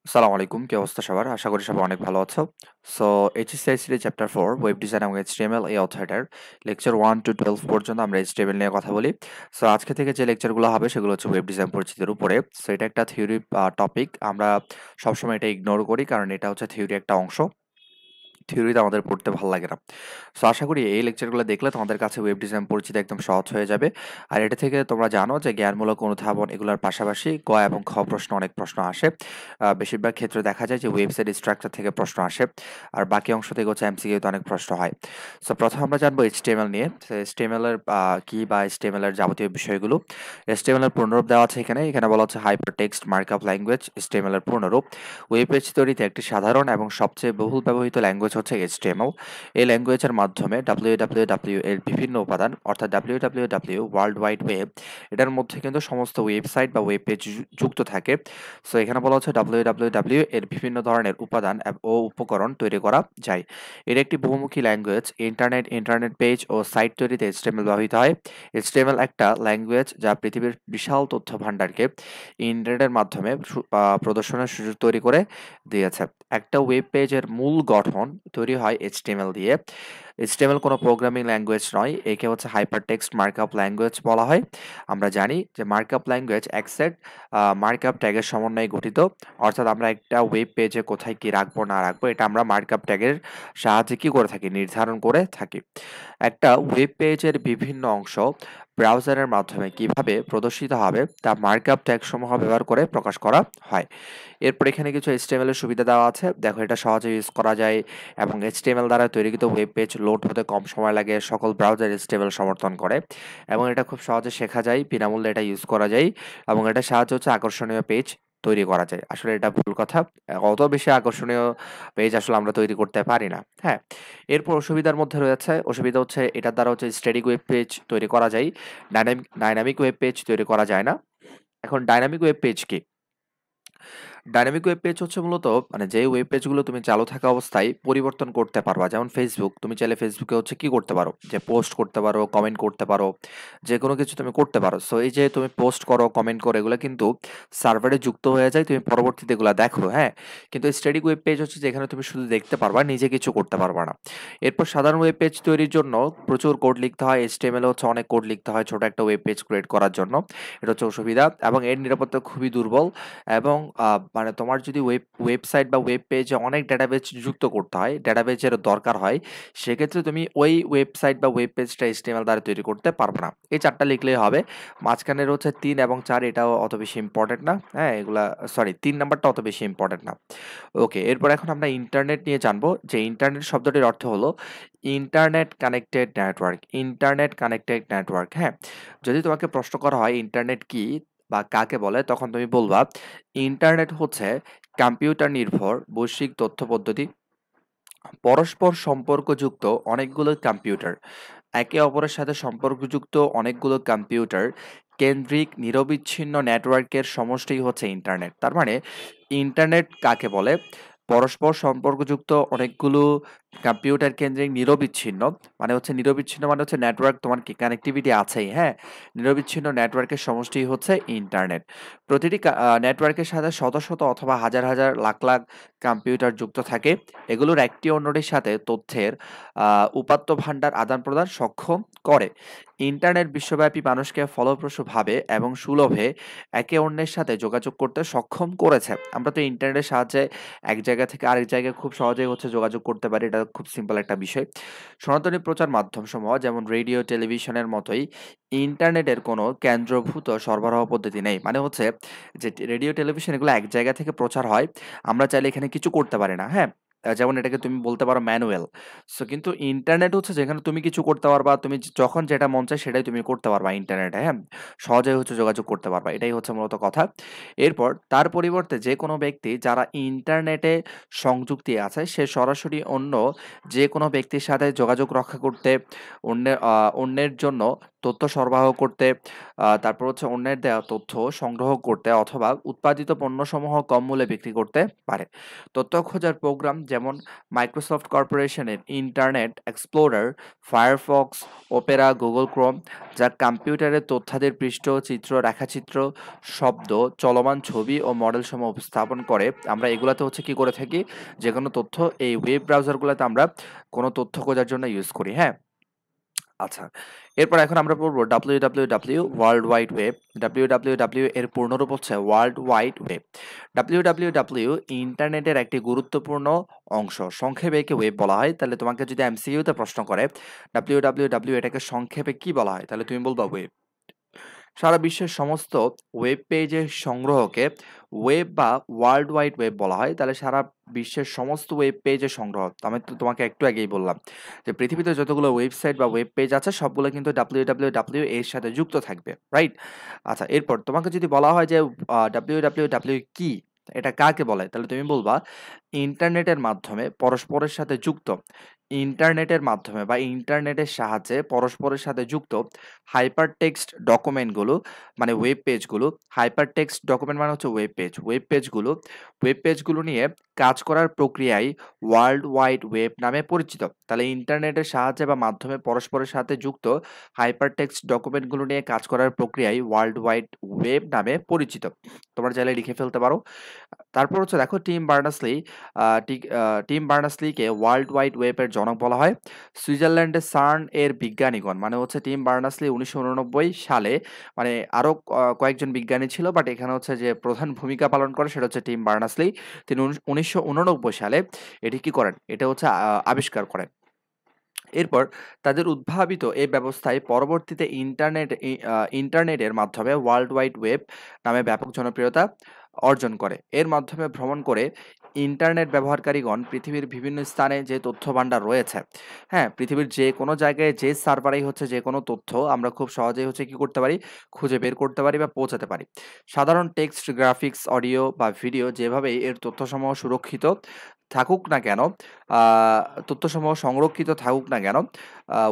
আসসালামু আলাইকুম। কি অবস্থা সবার? আশা করি সবাই অনেক ভালো আছো। So HSC ICT chapter 4 web design এবং HTML এই অধ্যায়টার লেকচার 1 to 12 পর্যন্ত আমরা HTML নিয়ে কথা বলি। সো আজকে থেকে যে লেকচারগুলো হবে সেগুলো হচ্ছে ওয়েব ডিজাইন পরিচিতির উপরে। সো এটা একটা থিওরি টপিক। আমরা সবসময় এটা ইগনোর করি কারণ এটা হচ্ছে থিওরি একটা অংশ। থিওরিতে আমাদের পড়তে ভাল লাগে না। সো আশা করি এই লেকচারগুলো দেখলে তোমাদের কাছে ওয়েব ডিজাইন পরিচিতি একদম সহজ হয়ে যাবে। আর এটা থেকে তোমরা জানো যে জ্ঞানমূলক অনুধাবন এগুলোর পাশাপাশি ক এবং খ প্রশ্ন অনেক প্রশ্ন আসে। বেশিরভাগ ক্ষেত্রে দেখা যায় যে ওয়েবসাইট স্ট্রাকচার থেকে প্রশ্ন আসে। আর বাকি অংশ থেকে হচ্ছে এমসিকিউতে অনেক প্রশ্ন হয়। সো প্রথমে আমরা জানবো HTML নিয়ে। সো HTML এর কি বা HTML এর যাবতীয় বিষয়গুলো। HTML এর পূর্ণরূপ দেওয়া আছে এখানে। এখানে বলা হচ্ছে হাইপারটেক্সট মার্কআপ ল্যাঙ্গুয়েজ HTML এর পূর্ণরূপ। ওয়েব পেজ তৈরিতে একটি সাধারণ এবং সবচেয়ে বহুল ব্যবহৃত ল্যাঙ্গুয়েজ হচ্ছে HTML। এই ল্যাঙ্গুয়েজের মাধ্যমে www এর বিভিন্ন উপাদান অর্থাৎ www ওয়ার্ল্ড ওয়াইড ওয়েব এটার মধ্যে কিন্তু সমস্ত ওয়েবসাইট বা ওয়েব পেজ যুক্ত থাকে। সো এখানে বলা হচ্ছে www এর বিভিন্ন ধরনের উপাদান ও উপকরণ তৈরি করা যায়। এর একটি বহুমুখী ল্যাঙ্গুয়েজ। ইন্টারনেট পেজ ও সাইট তৈরিতে HTML ব্যবহৃত হয়। HTML একটা ল্যাঙ্গুয়েজ যা পৃথিবীর বিশাল তথ্য ভাণ্ডারকে ইন্টারনেটের মাধ্যমে প্রদর্শনের সুযোগ তৈরি করে দিয়েছে। একটা ওয়েব পেজের মূল গঠন তৈরি হয় HTML দিয়ে। HTML কোনো প্রোগ্রামিং ল্যাঙ্গুয়েজ নয়। একে হচ্ছে হাইপারটেক্সট মার্কআপ ল্যাঙ্গুয়েজ বলা হয়। আমরা জানি যে মার্কআপ ল্যাঙ্গুয়েজ এক সেট মার্কআপ ট্যাগের সমন্বয়ে গঠিত। অর্থাৎ আমরা একটা ওয়েব পেজে কোথায় কি রাখবো না রাখবো এটা আমরা মার্কআপ ট্যাগের সাহায্যে কি করে থাকি? নির্ধারণ করে থাকি। একটা ওয়েব পেজের বিভিন্ন অংশ ব্রাউজারের মাধ্যমে কিভাবে প্রদর্শিত হবে তা মার্কআপ ট্যাগ সমূহ ব্যবহার করে প্রকাশ করা হয়। এরপর এখানে কিছু HTML এর সুবিধা দেওয়া আছে। দেখো এটা সহজে ইউজ করা যায় এবং HTML দ্বারা তৈরিকৃত ওয়েব পেজ লোড হতে কম সময় লাগে। সকল ব্রাউজার HTML সমর্থন করে এবং এটা খুব সহজে শেখা যায়। বিনামূল্যে এটা ইউজ করা যায় এবং এটার সাহায্যে হচ্ছে আকর্ষণীয় পেজ তৈরি করা যায়। আসলে এটা ভুল কথা। অত বেশি আকর্ষণীয় পেজ আসলে আমরা তৈরি করতে পারি না। হ্যাঁ? এরপর অসুবিধার মধ্যে রয়েছে, অসুবিধা হচ্ছে এটার দ্বারা হচ্ছে স্ট্যাটিক ওয়েব পেজ তৈরি করা যায়। ডায়নামিক ওয়েব পেজ তৈরি করা যায় না। এখন ডায়নামিক ওয়েব পেজ কি? ডায়নামিক ওয়েব পেজ হচ্ছে মূলত মানে যে ওয়েব পেজগুলো তুমি চালু থাকা অবস্থায় পরিবর্তন করতে পারবা। যেমন Facebook, তুমি চাইলে Facebook-এ হচ্ছে কি করতে পারো? যে পোস্ট করতে পারো, কমেন্ট করতে পারো, যেকোনো কিছু তুমি করতে পারো। সো এই যে তুমি পোস্ট করো, কমেন্ট করো এগুলা কিন্তু সার্ভারে যুক্ত হয়ে যায়। তুমি পরবর্তীতে এগুলা দেখো, হ্যাঁ? কিন্তু স্ট্যাটিক ওয়েব পেজ হচ্ছে যেখানে তুমি শুধু দেখতে পারবা, নিজে কিছু করতে পারবা না। এরপর সাধারণ ওয়েব পেজ তৈরির জন্য প্রচুর কোড লিখতে হয়। HTML এ হচ্ছে অনেক কোড লিখতে হয় ছোট একটা ওয়েব পেজ ক্রিয়েট করার জন্য। এটা হচ্ছে অসুবিধা এবং এর নিরাপত্তা খুবই দুর্বল। এবং মানে তোমার যদি ওয়েবসাইট বা ওয়েব পেজে অনেক ডেটাবেজ যুক্ত করতে হয়, ডেটাবেজের দরকার হয়, সেক্ষেত্রে তুমি ওই ওয়েবসাইট বা ওয়েব পেজটা HTML দ্বারা তৈরি করতে পারবে না। এই ৪ টা লিখলেই হবে। মাঝখানের হচ্ছে ৩ এবং ৪ এটাও অত বেশি ইম্পোর্টেন্ট না। হ্যাঁ? এগুলা সরি ৩ নাম্বারটা অত বেশি ইম্পোর্টেন্ট না। ওকে, এরপর এখন আমরা ইন্টারনেট নিয়ে জানবো যে ইন্টারনেট শব্দটির অর্থ হলো internet connected network. Internet connected network, হ্যাঁ? যদি তোমাকে প্রশ্ন করা হয় ইন্টারনেট কি বা কাকে বলে তখন তুমি বলবা ইন্টারনেট হচ্ছে কম্পিউটার নির্ভর বৈশ্বিক তথ্য পদ্ধতি পরস্পর সম্পর্কযুক্ত অনেকগুলো কম্পিউটার একে অপরের সাথে সম্পর্কযুক্ত অনেকগুলো কম্পিউটার কেন্দ্রিক নিরবিচ্ছিন্ন নেটওয়ার্কের সমষ্টি হচ্ছে ইন্টারনেট। তার মানে ইন্টারনেট কাকে বলে? পরস্পর সম্পর্কযুক্ত অনেকগুলো কম্পিউটার কেন্দ্রিক নিরবিচ্ছিন্ন নিরবিচ্ছিন্ন মানে হচ্ছে নেটওয়ার্ক তোমার কি কানেক্টিভিটি আছেই, হ্যাঁ? নিরবিচ্ছিন্ন নেটওয়ার্কের সমষ্টি হচ্ছে ইন্টারনেট। প্রতিটি নেটওয়ার্কের সাথে শত শত অথবা হাজার হাজার লাখ লাখ কম্পিউটার যুক্ত থাকে। এগুলোর একটি অন্যটির সাথে তথ্যের উপাত্ত ভান্ডার আদান-প্রদান সক্ষম করে। ইন্টারনেট বিশ্বব্যাপী মানুষকে ফলপ্রসূভাবে এবং সুলভে একে অন্যের সাথে যোগাযোগ করতে সক্ষম করেছে। আমরা তো ইন্টারনেটের সাহায্যে এক জায়গা থেকে আরেক জায়গায় খুব সহজেই হচ্ছে যোগাযোগ করতে পারি। এটা খুব সিম্পল একটা বিষয়। সনাতনী প্রচার মাধ্যমসমূহ যেমন রেডিও, টেলিভিশনের মতোই ইন্টারনেটের কোনো কেন্দ্রভূত সরবরাহ পদ্ধতি নেই। মানে হচ্ছে যে রেডিও, টেলিভিশন এগুলো এক জায়গা থেকে প্রচার হয়। আমরা চাইলে এখানে কিছু করতে পারি না, হ্যাঁ? যেমন এটাকে তুমি বলতে পারো ম্যানুয়াল। সো কিন্তু ইন্টারনেট হচ্ছে যেখানে তুমি কিছু করতে পারবা, তুমি যখন যেটা মন চায় সেটাই তুমি করতে পারবা ইন্টারনেটে, হ্যাঁ? সহজেই হচ্ছে যোগাযোগ করতে পারবা। এটাই হচ্ছে মূলত কথা। এরপর তার পরিবর্তে যেকোনো ব্যক্তি যারা ইন্টারনেটে সংযুক্তি আছে সে সরাসরি অন্য যেকোনো ব্যক্তির সাথে যোগাযোগ রক্ষা করতে অন্যের জন্য তথ্য সরবরাহ করতে, তারপর হচ্ছে অন্যের দেওয়া তথ্য সংগ্রহ করতে অথবা উৎপাদিত পণ্যসমূহ কম মূল্যে বিক্রি করতে পারে। তথ্য খোঁজার প্রোগ্রাম যেমন মাইক্রোসফট কর্পোরেশনের internet explorer, Firefox, Opera, Google Chrome, যা কম্পিউটারের তথ্যাদির পৃষ্ঠ, চিত্র, রেখাচিত্র, শব্দ, চলমান ছবি ও মডেল সমূহ উপস্থাপন করে। আমরা এগুলাতে হচ্ছে কি করে থাকি, যে কোনো তথ্য এই ওয়েব ব্রাউজারগুলোতে আমরা কোনো তথ্য খোঁজার জন্য ইউজ করি। হ্যাঁ, আচ্ছা, এরপর এখন আমরা পড়ব www world wide web. www এর পূর্ণরূপ হচ্ছে ওয়ার্ল্ড ওয়াইড ওয়েব। www ইন্টারনেটের একটি গুরুত্বপূর্ণ অংশ। সংক্ষেপে একে ওয়েব বলা হয়। তাহলে তোমাকে যদি এমসিকিউতে প্রশ্ন করে www এটাকে সংক্ষেপে কি বলা হয়, তাহলে তুমি বলবা ওয়েব। সারা বিশ্বের সমস্ত ওয়েব পেজের সংগ্রহকে ওয়েব বা ওয়ার্ল্ড ওয়াইড ওয়েব বলা হয়। তাহলে সারা বিশ্বের সমস্ত ওয়েব পেজের সংগ্রহ, আমি তো তোমাকে একটু আগেই বললাম যে পৃথিবীতে যতগুলো ওয়েবসাইট বা ওয়েব পেজ আছে সবগুলো কিন্তু www এর সাথে যুক্ত থাকবে, রাইট? আচ্ছা, এরপর তোমাকে যদি বলা হয় যে www কি, এটা কাকে বলে, তাহলে তুমি বলবা ইন্টারনেটের মাধ্যমে পরস্পরের সাথে যুক্ত, ইন্টারনেটের মাধ্যমে বা ইন্টারনেটের সাহায্যে পরস্পরের সাথে যুক্ত হাইপার টেক্সট ডকুমেন্টগুলো, মানে ওয়েব পেজগুলো। হাইপার টেক্সট ডকুমেন্ট মানে হচ্ছে ওয়েব পেজ। ওয়েব পেজগুলো নিয়ে কাজ করার প্রক্রিয়ায় ওয়ার্ল্ড ওয়াইড ওয়েব নামে পরিচিত। তাহলে ইন্টারনেটের সাহায্যে বা মাধ্যমে পরস্পরের সাথে যুক্ত হাইপার টেক্সট ডকুমেন্টগুলো নিয়ে কাজ করার প্রক্রিয়ায় ওয়ার্ল্ড ওয়াইড ওয়েব নামে পরিচিত। তোমরা চাইলে লিখে ফেলতে পারো। তারপর হচ্ছে দেখো টিম বার্নার্স-লিকে ওয়ার্ল্ড ওয়াইড ওয়েবের জনক বলা হয়। সুইজারল্যান্ডের সার্ন এর বিজ্ঞানীগণ, মানে হচ্ছে টিম বার্নার্স-লি 1989 সালে, মানে আরো কয়েকজন বিজ্ঞানী ছিল, বাট এখানে হচ্ছে যে প্রধান ভূমিকা পালন করে সেটা হচ্ছে টিম বার্নার্স-লি। তিনি 1989 সালে এটি কি করেন? এটা হচ্ছে আবিষ্কার করেন। এরপর তাদের উদ্ভাবিত এই ব্যবস্থায় পরবর্তীতে ইন্টারনেটের মাধ্যমে ওয়ার্ল্ড ওয়াইড ওয়েব নামে ব্যাপক জনপ্রিয়তা অর্জন করে। এর মাধ্যমে ভ্রমণ করে ইন্টারনেট ব্যবহারকারীগণ পৃথিবীর বিভিন্ন স্থানে যে তথ্য ভান্ডার রয়েছে, হ্যাঁ, পৃথিবীর যে কোনো জায়গায় যে সার্ভারেই হচ্ছে যে কোনো তথ্য আমরা খুব সহজেই হচ্ছে কি করতে পারি, খুঁজে বের করতে পারি বা পৌঁছাতে পারি। সাধারণ টেক্সট, গ্রাফিক্স, অডিও বা ভিডিও যেভাবেই এর তথ্যসমূহ সুরক্ষিত থাকুক না কেন, আ তথ্যসমূহ সংরক্ষিত থাকুক না কেন,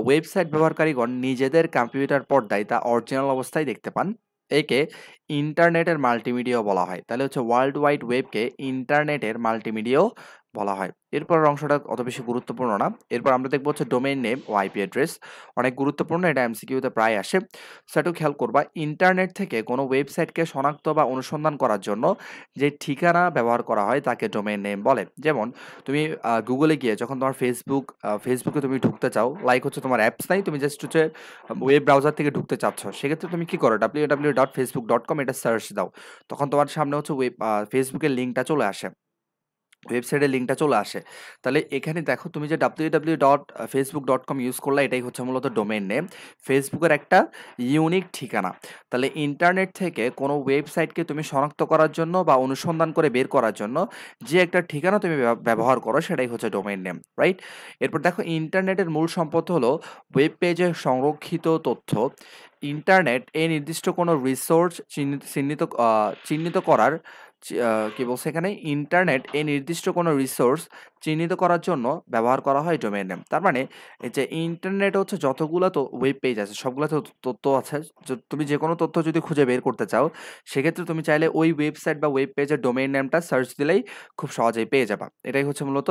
ওয়েবসাইট ব্যবহারকারীগণ নিজেদের কম্পিউটার পর্দায় তা অরিজিনাল অবস্থায় দেখতে পান। একে ইন্টারনেটের মাল্টিমিডিয়াও বলা হয়। তাহলে হচ্ছে ওয়ার্ল্ড ওয়াইড ওয়েবকে ইন্টারনেটের মাল্টিমিডিয়াও বলা হয়। এরপরের অংশটা অত বেশি গুরুত্বপূর্ণ না। এরপর আমরা দেখব হচ্ছে ডোমেইন নেম ও আইপি অ্যাড্রেস। অনেক গুরুত্বপূর্ণ, এটা এমসিকিউতে প্রায় আসে। সো একটু খেয়াল করবা, ইন্টারনেট থেকে কোনো ওয়েবসাইটকে শনাক্ত বা অনুসন্ধান করার জন্য যে ঠিকানা ব্যবহার করা হয় তাকে ডোমেইন নেম বলে। যেমন তুমি গুগলে গিয়ে যখন তোমার ফেসবুকে তুমি ঢুকতে চাও, লাইক হচ্ছে তোমার অ্যাপস নাই, তুমি জাস্ট হচ্ছে ওয়েব ব্রাউজার থেকে ঢুকতে চাচ্ছ, সেক্ষেত্রে তুমি কি করো, www.facebook.com এটা সার্চ দাও, তখন তোমার সামনে হচ্ছে ফেসবুকের লিঙ্কটা চলে আসে, ওয়েবসাইটের লিঙ্কটা চলে আসে। তাহলে এখানে দেখো তুমি যে www.facebook.com ইউজ করলা, এটাই হচ্ছে মূলত ডোমেইন নেম, ফেসবুকের একটা ইউনিক ঠিকানা। তাহলে ইন্টারনেট থেকে কোনো ওয়েবসাইটকে তুমি শনাক্ত করার জন্য বা অনুসন্ধান করে বের করার জন্য যে একটা ঠিকানা তুমি ব্যবহার করো সেটাই হচ্ছে ডোমেইন নেম, রাইট? এরপর দেখো ইন্টারনেটের মূল সম্পদ হলো ওয়েব পেজে সংরক্ষিত তথ্য। ইন্টারনেট এই নির্দিষ্ট কোনো রিসোর্স চিহ্নিত করার কি বলছে এখানে, ইন্টারনেট এই নির্দিষ্ট কোনো রিসোর্স চিহ্নিত করার জন্য ব্যবহার করা হয় ডোমেইন নেম। তার মানে এই যে ইন্টারনেট হচ্ছে যতগুলো তো ওয়েব পেজ আছে সবগুলোতে তথ্য আছে, তুমি যে কোনো তথ্য যদি খুঁজে বের করতে চাও সেক্ষেত্রে তুমি চাইলে ওই ওয়েবসাইট বা ওয়েব পেজের ডোমেইন নেমটা সার্চ দিলেই খুব সহজেই পেয়ে যাবা। এটাই হচ্ছে মূলত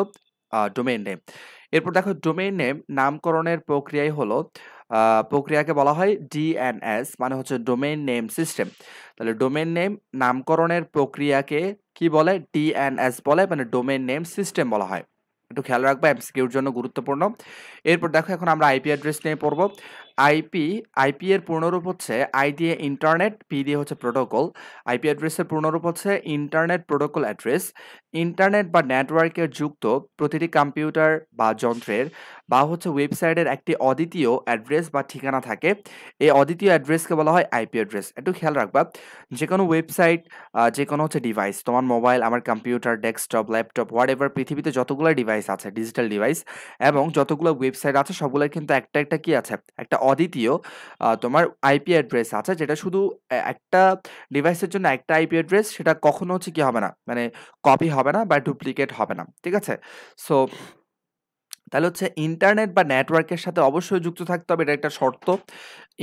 ডোমেইন নেম। এরপর দেখো ডোমেইন নেম নামকরণের প্রক্রিয়াকে বলা হয় ডিএনএস, মানে হচ্ছে ডোমেইন নেম সিস্টেম। তাহলে ডোমেইন নেম নামকরণের প্রক্রিয়াকে কি বলে, ডিএনএস বলে, মানে ডোমেইন নেম সিস্টেম বলা হয়। একটু খেয়াল রাখবা, এমসিকিউর জন্য গুরুত্বপূর্ণ। এরপর দেখো এখন আমরা আইপি অ্যাড্রেস নিয়ে পড়বো। আইপি আইপি এর পূর্ণরূপ হচ্ছে আই দিয়ে ইন্টারনেট, পি দিয়ে হচ্ছে প্রোটোকল। আইপি অ্যাড্রেসের পূর্ণরূপ হচ্ছে ইন্টারনেট প্রোটোকল অ্যাড্রেস। ইন্টারনেট বা নেটওয়ার্কের যুক্ত প্রতিটি কম্পিউটার বা যন্ত্রের বা হচ্ছে ওয়েবসাইটের একটি অদ্বিতীয় অ্যাড্রেস বা ঠিকানা থাকে। এই অদ্বিতীয় অ্যাড্রেসকে বলা হয় আইপি অ্যাড্রেস। একটু খেয়াল রাখবা, যে কোনো ওয়েবসাইট, যে কোনো হচ্ছে ডিভাইস, তোমার মোবাইল, আমার কম্পিউটার, ডেস্কটপ, ল্যাপটপ, হোয়াটএভার, পৃথিবীতে যতগুলো ডিভাইস আছে, ডিজিটাল ডিভাইস এবং যতগুলো ওয়েবসাইট আছে সবগুলোর কিন্তু একটা কি আছে, একটা অদ্বিতীয় তোমার আইপি অ্যাড্রেস আছে, যেটা শুধু একটা ডিভাইসের জন্য একটা আইপি অ্যাড্রেস, সেটা কখনো হচ্ছে কি হবে না, মানে কপি হবে না বা ডুপ্লিকেট হবে না, ঠিক আছে? সো তাহলে হচ্ছে ইন্টারনেট বা নেটওয়ার্কের সাথে অবশ্যই যুক্ত থাকতে হবে, এটা একটা শর্ত।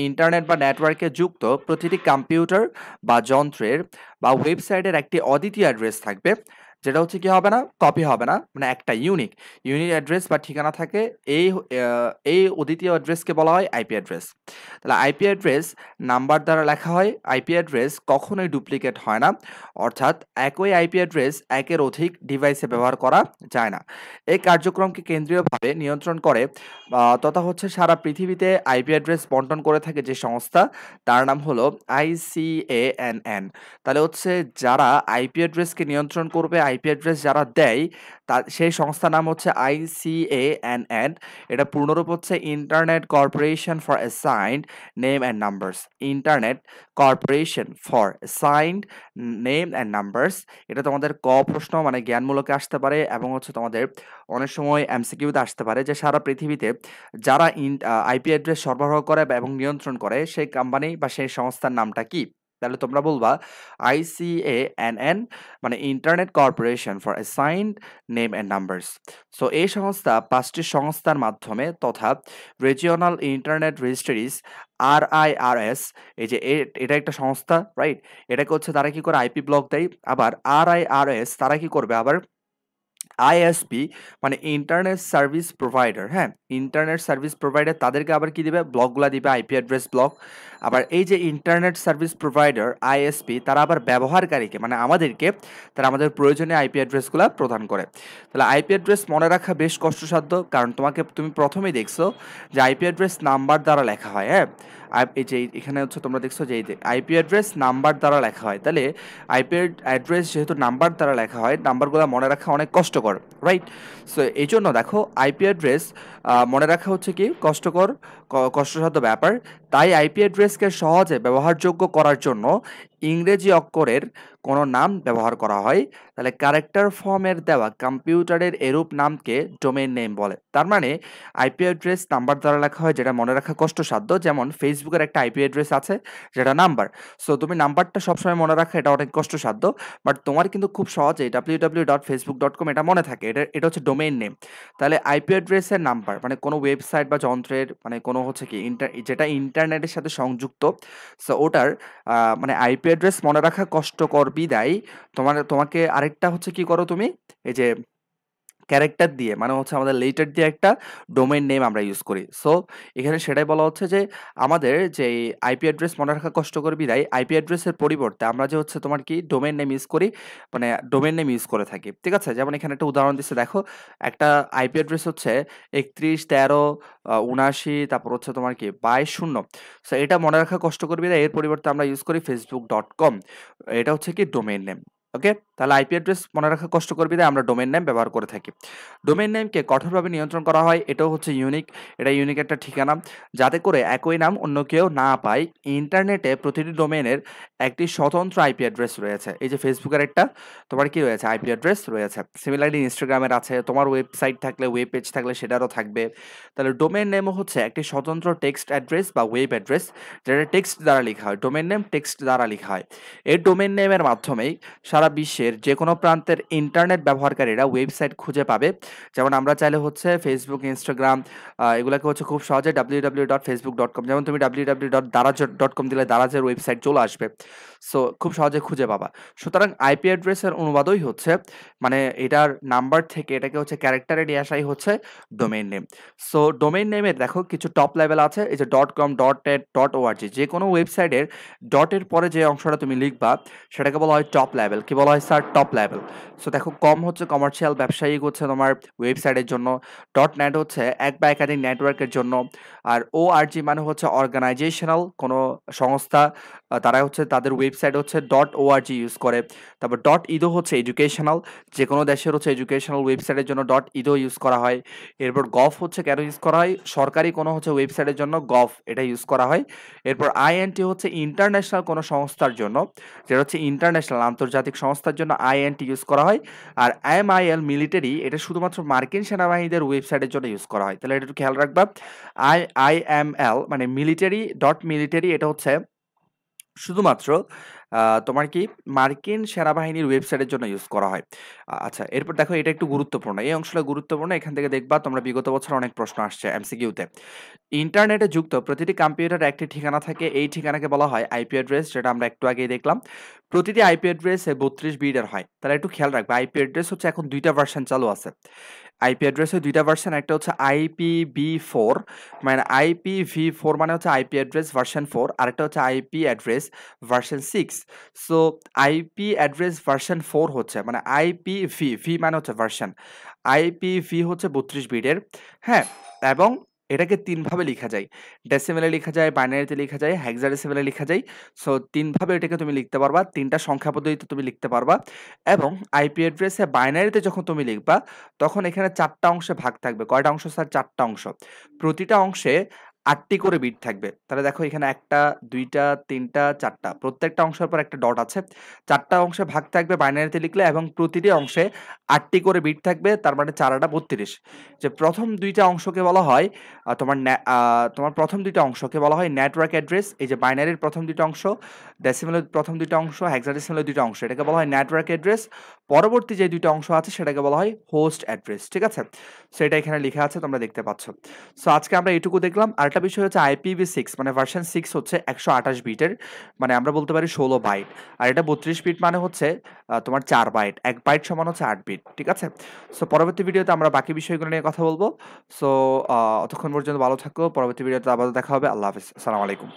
ইন্টারনেট বা নেটওয়ার্কে যুক্ত প্রতিটি কম্পিউটার বা যন্ত্রের বা ওয়েবসাইটের একটি অদ্বিতীয় অ্যাড্রেস থাকবে, যেটা হচ্ছে কি হবে না, কপি হবে না, মানে একটা ইউনিক ইউনিক অ্যাড্রেস বা ঠিকানা থাকে। এই অদ্বিতীয় অ্যাড্রেসকে বলা হয় আইপি অ্যাড্রেস। তাহলে আইপি অ্যাড্রেস নাম্বার দ্বারা লেখা হয়। আইপি অ্যাড্রেস কখনোই ডুপ্লিকেট হয় না, অর্থাৎ একই আইপি অ্যাড্রেস একের অধিক ডিভাইসে ব্যবহার করা যায় না। এই কার্যক্রমকে কেন্দ্রীয়ভাবে নিয়ন্ত্রণ করে তথা হচ্ছে সারা পৃথিবীতে আইপি অ্যাড্রেস বন্টন করে থাকে যে সংস্থা, তার নাম হলো ICANN। তাহলে হচ্ছে যারা আইপি অ্যাড্রেসকে নিয়ন্ত্রণ করবে, আইপি অ্যাড্রেস যারা দেয়, তার সেই সংস্থার নাম হচ্ছে ICANN। এটা পূর্ণরূপ হচ্ছে internet corporation for assigned name and numbers. Internet corporation for assigned name and numbers. এটা তোমাদের প্রশ্ন মানে জ্ঞানমূলকে আসতে পারে, এবং হচ্ছে তোমাদের অনেক সময় এমসিকিউতে আসতে পারে যে সারা পৃথিবীতে যারা আইপি অ্যাড্রেস সরবরাহ করে এবং নিয়ন্ত্রণ করে সেই কোম্পানি বা সেই সংস্থার নামটা কি। তাহলে তোমরা বলবা ICANN, মানে internet corporation for assigned name and numbers. So এই সংস্থা 5টি সংস্থার মাধ্যমে তথা রিজিওনাল ইন্টারনেট রেজিস্ট্রিজ RIRS, এই যে এটা একটা সংস্থা, রাইট? এটাকে হচ্ছে তারা কি করে আইপি ব্লক দেয়। আবার RIRS তারা কি করবে, আবার আইএসপি মানে ইন্টারনেট সার্ভিস প্রোভাইডার, হ্যাঁ, ইন্টারনেট সার্ভিস প্রোভাইডার তাদেরকে আবার কি দিবে, ব্লকগুলা দিবে, আইপি অ্যাড্রেস ব্লক। আবার এই যে ইন্টারনেট সার্ভিস প্রোভাইডার আইএসপি, তারা আবার ব্যবহারকারীকে মানে আমাদেরকে, তারা আমাদের প্রয়োজনীয় আইপি অ্যাড্রেসগুলো প্রদান করে। তাহলে আইপি অ্যাড্রেস মনে রাখা বেশ কষ্টসাধ্য, কারণ তুমি প্রথমেই দেখছো যে আইপি অ্যাড্রেস নাম্বার দ্বারা লেখা হয়, হ্যাঁ। এই যে এখানে হচ্ছে তোমরা দেখছো যে আইপি অ্যাড্রেস নাম্বার দ্বারা লেখা হয়। তাহলে আইপি অ্যাড্রেস যেহেতু নাম্বার দ্বারা লেখা হয়, নাম্বারগুলো মনে রাখা অনেক কষ্টকর, রাইট? সো এই জন্য দেখো আইপি অ্যাড্রেস মনে রাখা হচ্ছে কি কষ্টসাধ্য ব্যাপার। তাই আইপি অ্যাড্রেসকে সহজে ব্যবহারযোগ্য করার জন্য ইংরেজি অক্ষরের কোনো নাম ব্যবহার করা হয়। তাহলে ক্যারেক্টার ফর্মের দেওয়া কম্পিউটারের এরূপ নামকে ডোমেইন নেম বলে। তার মানে আইপি অ্যাড্রেস নাম্বার দ্বারা লেখা হয়, যেটা মনে রাখা কষ্টসাধ্য। যেমন ফেসবুকের একটা আইপি অ্যাড্রেস আছে যেটা নাম্বার। সো তুমি নাম্বারটা সবসময় মনে রাখা এটা অনেক কষ্টসাধ্য, বাট তোমার কিন্তু খুব সহজেই www.facebook.com এটা মনে থাকে। এটা হচ্ছে ডোমেইন নেম। তাহলে আইপি অ্যাড্রেসের নাম্বার মানে কোনো ওয়েবসাইট বা যন্ত্রের মানে কোনো হচ্ছে কি যেটা ইন্টারনেটের সাথে সংযুক্ত, সো ওটার মানে আইপি অ্যাড্রেস মনে রাখা কষ্টকর বিদায় তোমাকে আরেকটা হচ্ছে কি করো তুমি, এই যে ক্যারেক্টার দিয়ে মানে হচ্ছে আমাদের লেটার দিয়ে একটা ডোমেইন নেম আমরা ইউজ করি। সো এখানে সেটাই বলা হচ্ছে যে আমাদের যে আইপি অ্যাড্রেস মনে রাখা কষ্টকর বিদায় আইপি অ্যাড্রেসের পরিবর্তে আমরা যে হচ্ছে তোমার কি ডোমেইন নেম ইউজ করি, মানে ডোমেইন নেম ইউজ করে থাকি, ঠিক আছে? যেমন এখানে একটা উদাহরণ দিচ্ছে, দেখো একটা আইপি অ্যাড্রেস হচ্ছে 311379, তারপর হচ্ছে তোমার কি 22 সো এটা মনে রাখা কষ্টকর বিদায় এর পরিবর্তে আমরা ইউজ করি facebook.com। এটা হচ্ছে কি ডোমেইন নেম। ওকে, তাহলে আইপি অ্যাড্রেস মনে রাখা কষ্টকর বিধায় আমরা ডোমেইন নেম ব্যবহার করে থাকি। ডোমেইন নেমকে কঠোরভাবে নিয়ন্ত্রণ করা হয়, এটাও হচ্ছে ইউনিক। এটা ইউনিক একটা ঠিকানা, যাতে করে একই নাম অন্য কেউ না পায়। ইন্টারনেটে প্রতিটি ডোমেইনের একটি স্বতন্ত্র আইপি অ্যাড্রেস রয়েছে। এই যে ফেসবুকের একটা তোমার কি রয়েছে, আইপি অ্যাড্রেস রয়েছে। সিমিলারলি ইনস্টাগ্রামের আছে, তোমার ওয়েবসাইট থাকলে, ওয়েব পেজ থাকলে সেটারও থাকবে। তাহলে ডোমেইন নেমও হচ্ছে একটি স্বতন্ত্র টেক্সট অ্যাড্রেস বা ওয়েব অ্যাড্রেস, যেটা টেক্সট দ্বারা লেখা হয়। ডোমেইন নেম টেক্সট দ্বারা লেখা হয়। এই ডোমেইন নেমের মাধ্যমেই সারা বিশ্বের যে কোনো প্রান্তের ইন্টারনেট ব্যবহারকারীরা ওয়েবসাইট খুঁজে পাবে। যেমন আমরা চাইলে হচ্ছে ফেসবুক, ইনস্টাগ্রাম এগুলাকে হচ্ছে খুব সহজে www.facebook.com, যেমন তুমি www.daraz.com দিলে দারাজের ওয়েবসাইট চলে আসবে। সো খুব সহজে খুঁজে পাবা। সুতরাং আইপি অ্যাড্রেসের অনুবাদই হচ্ছে মানে এটার নাম্বার থেকে এটাকে হচ্ছে ক্যারেক্টারে নিয়ে আসাই হচ্ছে ডোমেইন নেম। সো ডোমেইন নেমের দেখো কিছু টপ লেভেল আছে, এই যে .com, .net, .org, যে কোনো ওয়েবসাইটের ডটের পরে যে অংশটা তুমি লিখবা সেটাকে বলা হয় টপ লেভেল। কি বলা হয় স্যার? Top level. সো দেখো কম হচ্ছে কমার্শিয়াল, ব্যবসায়িক হচ্ছে তোমার ওয়েবসাইটের জন্য। .net হচ্ছে এক বা একাধিক নেটওয়ার্কের জন্য। আর .org মানে হচ্ছে অর্গানাইজেশনাল কোনো সংস্থা, তারা হচ্ছে তাদের ওয়েবসাইট হচ্ছে .org ইউজ করে। তারপর .edu হচ্ছে এডুকেশনাল, যে কোনো দেশের হচ্ছে এডুকেশনাল ওয়েবসাইটের জন্য .edu ইউজ করা হয়। এরপর গভ হচ্ছে কেন ইউজ করা হয়? সরকারি কোনো হচ্ছে ওয়েবসাইটের জন্য গভ এটা ইউজ করা হয়। এরপর INT হচ্ছে ইন্টারন্যাশনাল কোনো সংস্থার জন্য, যেটা হচ্ছে ইন্টারন্যাশনাল আন্তর্জাতিক সংস্থার জন্য INT ইউজ করা হয়। আর MIL মিলিটারি, এটা শুধুমাত্র মার্কিন সেনাবাহিনীদের ওয়েবসাইটের জন্য ইউজ করা হয়। তাহলে এটা একটু খেয়াল রাখবা। IML মানে মিলিটারি, মিলিটারি এটা হচ্ছে শুধুমাত্র তোমার কি মার্কিন সেনাবাহিনীর ওয়েবসাইটের জন্য ইউজ করা হয়। আচ্ছা, এরপর দেখো এটা একটু গুরুত্বপূর্ণ। এই অংশটা গুরুত্বপূর্ণ। এখান থেকে দেখবা তোমরা বিগত বছর অনেক প্রশ্ন আসছে এমসিকিউতে। ইন্টারনেটে যুক্ত প্রতিটি কম্পিউটারে একটি ঠিকানা থাকে। এই ঠিকানাকে বলা হয় আইপি অ্যাড্রেস, যেটা আমরা একটু আগেই দেখলাম। প্রতিটি আইপি অ্যাড্রেস 32 বিটের হয়। তাহলে একটু খেয়াল রাখবে, আইপি অ্যাড্রেস হচ্ছে এখন ২ টা ভার্সন চালু আছে। আইপি অ্যাড্রেসের ২ টা ভার্সন, একটা হচ্ছে IPv4, মানে IPv4 মানে হচ্ছে আইপি অ্যাড্রেস ভার্সন 4, আরেকটা হচ্ছে IP address version 6। So IP address version 4 হচ্ছে মানে ভি মানে হচ্ছে ভার্সন। আইপিভি হচ্ছে 32 বিটের, হ্যাঁ? এবং এটাকে ৩ ভাবে লিখা যায়। ডেসিমেলে লিখা যায়, বাইনারিতে লিখা যায়, হেক্সাডেসিমেলে লিখা যায়। সো ৩ ভাবে এটাকে তুমি লিখতে পারবা। ৩ টা সংখ্যা পদ্ধতিতে তুমি লিখতে পারবা। এবং আইপি অ্যাড্রেসে বাইনারিতে যখন তুমি লিখবা, তখন এখানে ৪ টা অংশে ভাগ থাকবে। কয়টা অংশ স্যার? ৪ টা অংশ। প্রতিটা অংশে ৮ টি করে বিট থাকবে। তাহলে দেখো এখানে ১ টা, ২ টা, ৩ টা, ৪ টা। প্রত্যেকটা অংশের পর একটা ডট আছে। ৪ টা অংশে ভাগ থাকবে বাইনারিতে লিখলে, এবং প্রতিটি অংশে ৮ টি করে বিট থাকবে। তার মানে ৪ ৮ ৩২। যে প্রথম ২ টা অংশকে বলা হয় তোমার প্রথম ২ টা অংশকে বলা হয় নেটওয়ার্ক অ্যাড্রেস। এই যে বাইনারির প্রথম ২ টা অংশ, ডেসিমেলের প্রথম ২ টা অংশ, হেক্সাডেসিমেলের ২ টা অংশ, এটাকে বলা হয় নেটওয়ার্ক অ্যাড্রেস। পরবর্তী যে ২ টা অংশ আছে সেটাকে বলা হয় হোস্ট অ্যাড্রেস। ঠিক আছে? সো এটা এখানে লিখা আছে, তোমরা দেখতে পাচ্ছ। সো আজকে আমরা এটুকু দেখলাম। আরেকটা বিষয় হচ্ছে IPv6 মানে ভার্সন 6 হচ্ছে ১২৮ বিটের, মানে আমরা বলতে পারি ১৬ বাইট। আর এটা ৩২ বিট মানে হচ্ছে তোমার 4 বাইট। ১ বাইট সমান হচ্ছে ৮ বিট। ঠিক আছে? সো পরবর্তী ভিডিওতে আমরা বাকি বিষয়গুলো নিয়ে কথা বলব। সো অতক্ষণ পর্যন্ত ভালো থাকো। পরবর্তী ভিডিওতে আবারও দেখা হবে। আল্লাহ হাফেজ। আসসালামু আলাইকুম।